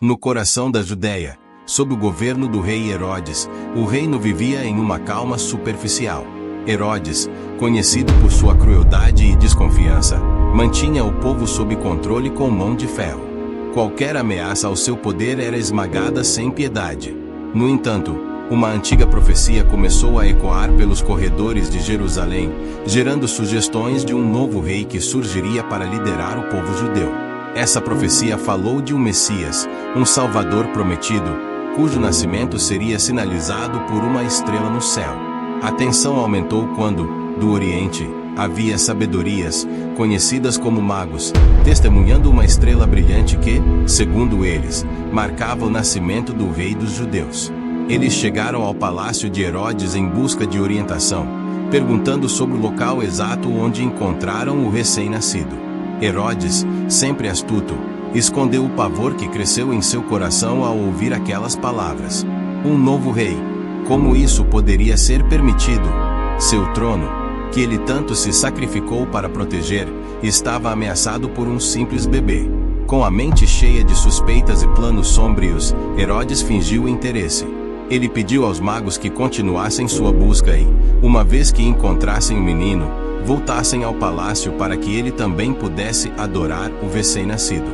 No coração da Judéia, sob o governo do rei Herodes, o reino vivia em uma calma superficial. Herodes, conhecido por sua crueldade e desconfiança, mantinha o povo sob controle com mão de ferro. Qualquer ameaça ao seu poder era esmagada sem piedade. No entanto, uma antiga profecia começou a ecoar pelos corredores de Jerusalém, gerando sugestões de um novo rei que surgiria para liderar o povo judeu. Essa profecia falou de um Messias, um Salvador prometido, cujo nascimento seria sinalizado por uma estrela no céu. A tensão aumentou quando, do Oriente, havia sabedorias, conhecidas como magos, testemunhando uma estrela brilhante que, segundo eles, marcava o nascimento do rei dos judeus. Eles chegaram ao palácio de Herodes em busca de orientação, perguntando sobre o local exato onde encontraram o recém-nascido. Herodes, sempre astuto, escondeu o pavor que cresceu em seu coração ao ouvir aquelas palavras. Um novo rei. Como isso poderia ser permitido? Seu trono, que ele tanto se sacrificou para proteger, estava ameaçado por um simples bebê. Com a mente cheia de suspeitas e planos sombrios, Herodes fingiu interesse. Ele pediu aos magos que continuassem sua busca e, uma vez que encontrassem o menino, voltassem ao palácio para que ele também pudesse adorar o recém-nascido.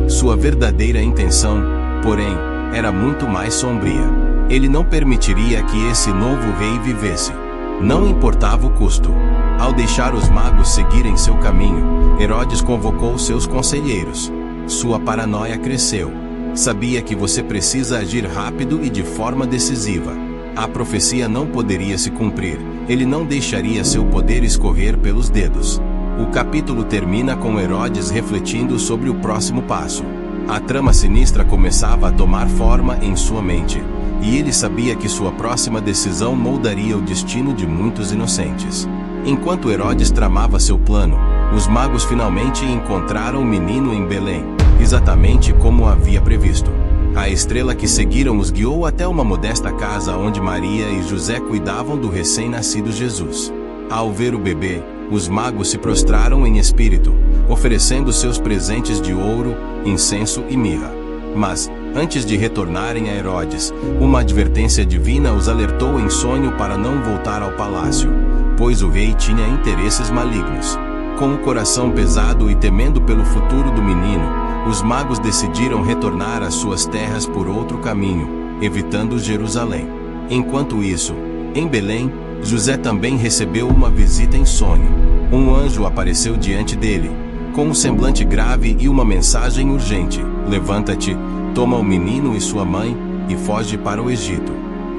Sua verdadeira intenção, porém, era muito mais sombria. Ele não permitiria que esse novo rei vivesse. Não importava o custo. Ao deixar os magos seguirem seu caminho, Herodes convocou seus conselheiros. Sua paranoia cresceu. Sabia que você precisa agir rápido e de forma decisiva. A profecia não poderia se cumprir. Ele não deixaria seu poder escorrer pelos dedos. O capítulo termina com Herodes refletindo sobre o próximo passo. A trama sinistra começava a tomar forma em sua mente, e ele sabia que sua próxima decisão moldaria o destino de muitos inocentes. Enquanto Herodes tramava seu plano, os magos finalmente encontraram o menino em Belém, exatamente como havia previsto. A estrela que seguiram os guiou até uma modesta casa onde Maria e José cuidavam do recém-nascido Jesus. Ao ver o bebê, os magos se prostraram em espírito, oferecendo seus presentes de ouro, incenso e mirra. Mas, antes de retornarem a Herodes, uma advertência divina os alertou em sonho para não voltar ao palácio, pois o rei tinha interesses malignos. Com o coração pesado e temendo pelo futuro do menino, os magos decidiram retornar às suas terras por outro caminho, evitando Jerusalém. Enquanto isso, em Belém, José também recebeu uma visita em sonho. Um anjo apareceu diante dele, com um semblante grave e uma mensagem urgente: levanta-te, toma o menino e sua mãe, e foge para o Egito.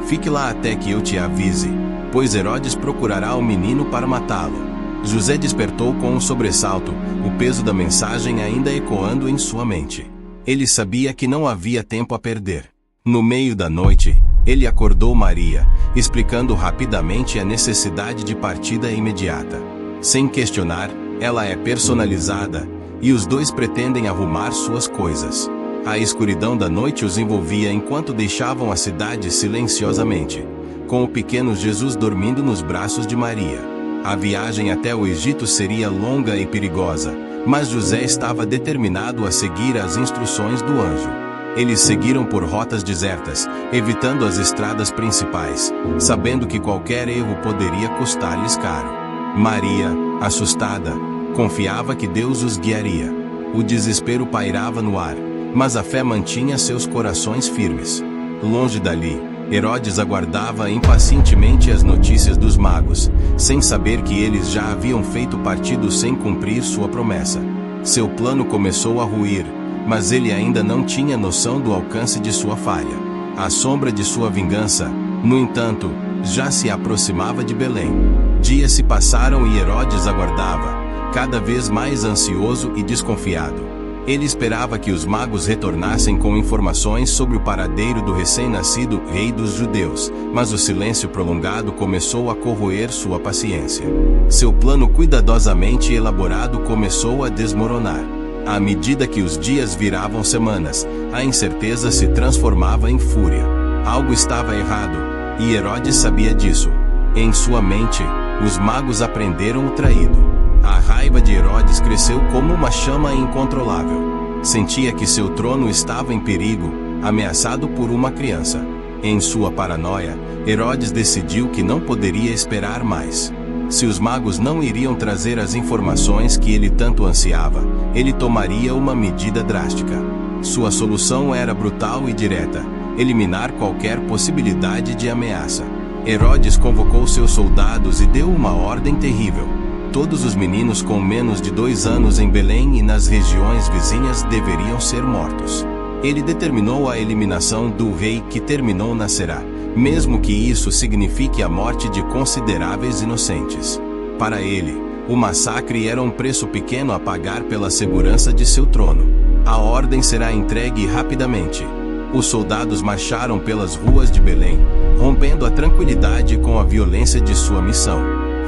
Fique lá até que eu te avise, pois Herodes procurará o menino para matá-lo. José despertou com um sobressalto, o peso da mensagem ainda ecoando em sua mente. Ele sabia que não havia tempo a perder. No meio da noite, ele acordou Maria, explicando rapidamente a necessidade de partida imediata. Sem questionar, ela é personalizada, e os dois pretendem arrumar suas coisas. A escuridão da noite os envolvia enquanto deixavam a cidade silenciosamente, com o pequeno Jesus dormindo nos braços de Maria. A viagem até o Egito seria longa e perigosa, mas José estava determinado a seguir as instruções do anjo. Eles seguiram por rotas desertas, evitando as estradas principais, sabendo que qualquer erro poderia custar-lhes caro. Maria, assustada, confiava que Deus os guiaria. O desespero pairava no ar, mas a fé mantinha seus corações firmes. Longe dali, Herodes aguardava impacientemente as notícias dos magos, sem saber que eles já haviam feito partido sem cumprir sua promessa. Seu plano começou a ruir, mas ele ainda não tinha noção do alcance de sua falha. A sombra de sua vingança, no entanto, já se aproximava de Belém. Dias se passaram e Herodes aguardava, cada vez mais ansioso e desconfiado. Ele esperava que os magos retornassem com informações sobre o paradeiro do recém-nascido rei dos judeus, mas o silêncio prolongado começou a corroer sua paciência. Seu plano cuidadosamente elaborado começou a desmoronar. À medida que os dias viravam semanas, a incerteza se transformava em fúria. Algo estava errado, e Herodes sabia disso. Em sua mente, os magos aprenderam o traído. A raiva de Herodes cresceu como uma chama incontrolável. Sentia que seu trono estava em perigo, ameaçado por uma criança. Em sua paranoia, Herodes decidiu que não poderia esperar mais. Se os magos não iriam trazer as informações que ele tanto ansiava, ele tomaria uma medida drástica. Sua solução era brutal e direta: eliminar qualquer possibilidade de ameaça. Herodes convocou seus soldados e deu uma ordem terrível. Todos os meninos com menos de 2 anos em Belém e nas regiões vizinhas deveriam ser mortos. Ele determinou a eliminação do rei que terminou nascerá, mesmo que isso signifique a morte de consideráveis inocentes. Para ele, o massacre era um preço pequeno a pagar pela segurança de seu trono. A ordem será entregue rapidamente. Os soldados marcharam pelas ruas de Belém, rompendo a tranquilidade com a violência de sua missão.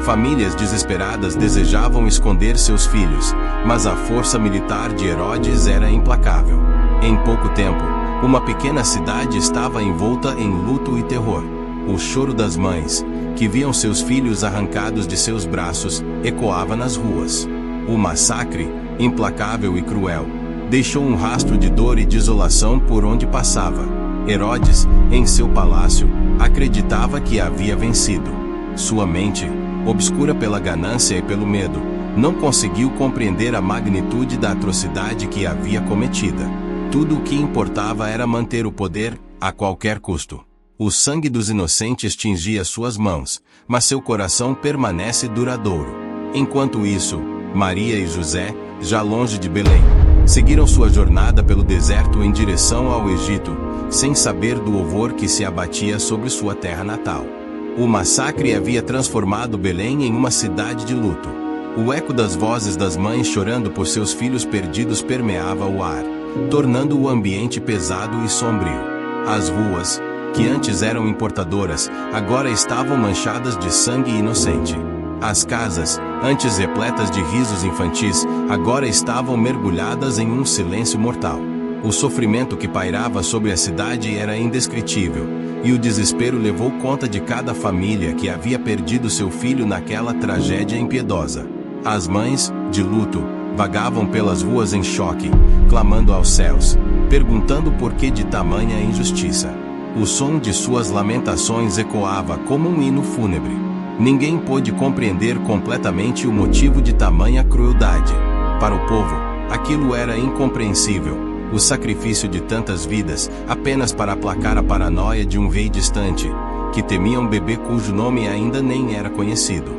Famílias desesperadas desejavam esconder seus filhos, mas a força militar de Herodes era implacável. Em pouco tempo, uma pequena cidade estava envolta em luto e terror. O choro das mães, que viam seus filhos arrancados de seus braços, ecoava nas ruas. O massacre, implacável e cruel, deixou um rastro de dor e desolação por onde passava. Herodes, em seu palácio, acreditava que havia vencido. Sua mente, obscura pela ganância e pelo medo, não conseguiu compreender a magnitude da atrocidade que havia cometida. Tudo o que importava era manter o poder, a qualquer custo. O sangue dos inocentes tingia suas mãos, mas seu coração permanece duradouro. Enquanto isso, Maria e José, já longe de Belém, seguiram sua jornada pelo deserto em direção ao Egito, sem saber do horror que se abatia sobre sua terra natal. O massacre havia transformado Belém em uma cidade de luto. O eco das vozes das mães chorando por seus filhos perdidos permeava o ar, tornando o ambiente pesado e sombrio. As ruas, que antes eram importadoras, agora estavam manchadas de sangue inocente. As casas, antes repletas de risos infantis, agora estavam mergulhadas em um silêncio mortal. O sofrimento que pairava sobre a cidade era indescritível, e o desespero levou conta de cada família que havia perdido seu filho naquela tragédia impiedosa. As mães, de luto, vagavam pelas ruas em choque, clamando aos céus, perguntando por que de tamanha injustiça. O som de suas lamentações ecoava como um hino fúnebre. Ninguém pôde compreender completamente o motivo de tamanha crueldade. Para o povo, aquilo era incompreensível. O sacrifício de tantas vidas, apenas para aplacar a paranoia de um rei distante, que temia um bebê cujo nome ainda nem era conhecido.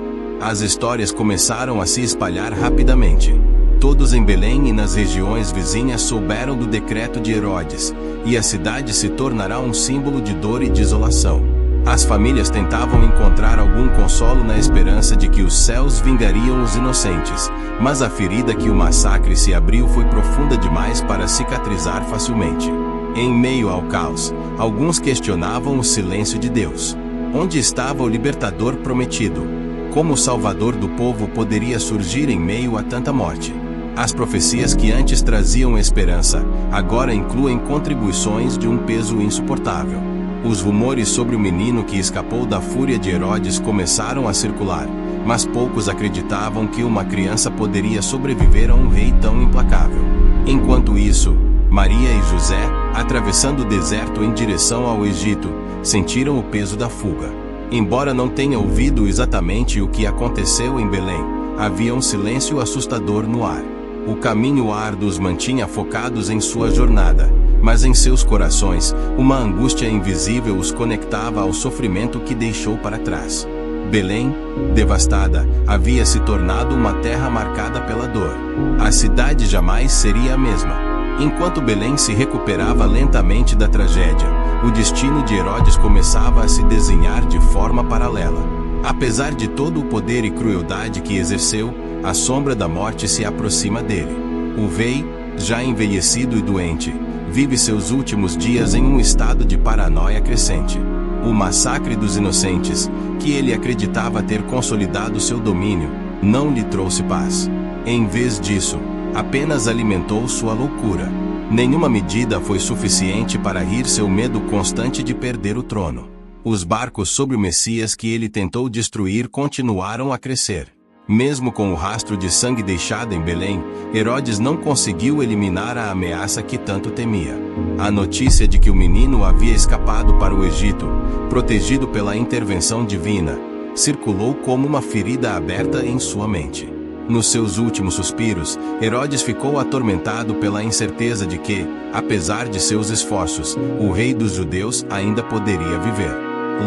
As histórias começaram a se espalhar rapidamente. Todos em Belém e nas regiões vizinhas souberam do decreto de Herodes, e a cidade se tornará um símbolo de dor e desolação. As famílias tentavam encontrar algum consolo na esperança de que os céus vingariam os inocentes, mas a ferida que o massacre se abriu foi profunda demais para cicatrizar facilmente. Em meio ao caos, alguns questionavam o silêncio de Deus. Onde estava o libertador prometido? Como o salvador do povo poderia surgir em meio a tanta morte? As profecias que antes traziam esperança, agora incluem contribuições de um peso insuportável. Os rumores sobre o menino que escapou da fúria de Herodes começaram a circular, mas poucos acreditavam que uma criança poderia sobreviver a um rei tão implacável. Enquanto isso, Maria e José, atravessando o deserto em direção ao Egito, sentiram o peso da fuga. Embora não tenham ouvido exatamente o que aconteceu em Belém, havia um silêncio assustador no ar. O caminho árduo os mantinha focados em sua jornada, mas em seus corações, uma angústia invisível os conectava ao sofrimento que deixou para trás. Belém, devastada, havia se tornado uma terra marcada pela dor. A cidade jamais seria a mesma. Enquanto Belém se recuperava lentamente da tragédia, o destino de Herodes começava a se desenhar de forma paralela. Apesar de todo o poder e crueldade que exerceu, a sombra da morte se aproxima dele. O rei, já envelhecido e doente, vive seus últimos dias em um estado de paranoia crescente. O massacre dos inocentes, que ele acreditava ter consolidado seu domínio, não lhe trouxe paz. Em vez disso, apenas alimentou sua loucura. Nenhuma medida foi suficiente para rir seu medo constante de perder o trono. Os barcos sobre o Messias que ele tentou destruir continuaram a crescer. Mesmo com o rastro de sangue deixado em Belém, Herodes não conseguiu eliminar a ameaça que tanto temia. A notícia de que o menino havia escapado para o Egito, protegido pela intervenção divina, circulou como uma ferida aberta em sua mente. Nos seus últimos suspiros, Herodes ficou atormentado pela incerteza de que, apesar de seus esforços, o rei dos judeus ainda poderia viver.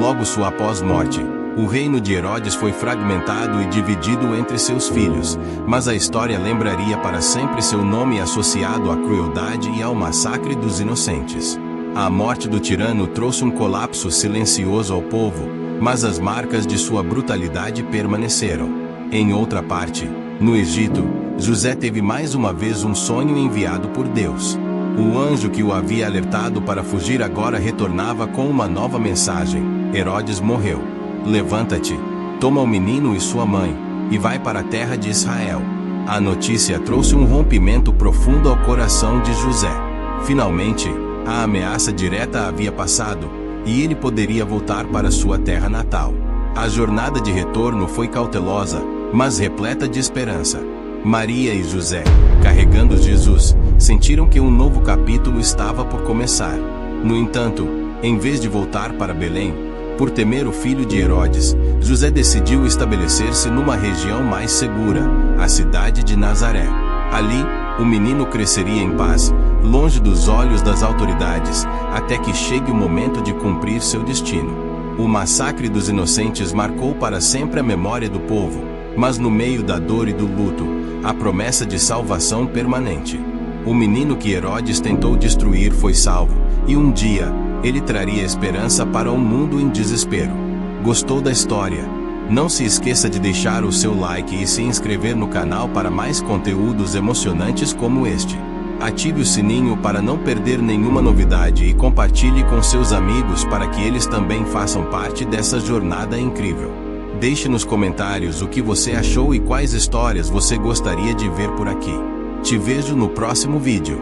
Logo sua pós-morte, o reino de Herodes foi fragmentado e dividido entre seus filhos, mas a história lembraria para sempre seu nome associado à crueldade e ao massacre dos inocentes. A morte do tirano trouxe um colapso silencioso ao povo, mas as marcas de sua brutalidade permaneceram. Em outra parte, no Egito, José teve mais uma vez um sonho enviado por Deus. O anjo que o havia alertado para fugir agora retornava com uma nova mensagem: Herodes morreu. Levanta-te, toma o menino e sua mãe, e vai para a terra de Israel. A notícia trouxe um rompimento profundo ao coração de José. Finalmente, a ameaça direta havia passado, e ele poderia voltar para sua terra natal. A jornada de retorno foi cautelosa, mas repleta de esperança. Maria e José, carregando Jesus, sentiram que um novo capítulo estava por começar. No entanto, em vez de voltar para Belém, por temer o filho de Herodes, José decidiu estabelecer-se numa região mais segura, a cidade de Nazaré. Ali, o menino cresceria em paz, longe dos olhos das autoridades, até que chegue o momento de cumprir seu destino. O massacre dos inocentes marcou para sempre a memória do povo, mas no meio da dor e do luto, a promessa de salvação permanente. O menino que Herodes tentou destruir foi salvo, e um dia, ele traria esperança para um mundo em desespero. Gostou da história? Não se esqueça de deixar o seu like e se inscrever no canal para mais conteúdos emocionantes como este. Ative o sininho para não perder nenhuma novidade e compartilhe com seus amigos para que eles também façam parte dessa jornada incrível. Deixe nos comentários o que você achou e quais histórias você gostaria de ver por aqui. Te vejo no próximo vídeo.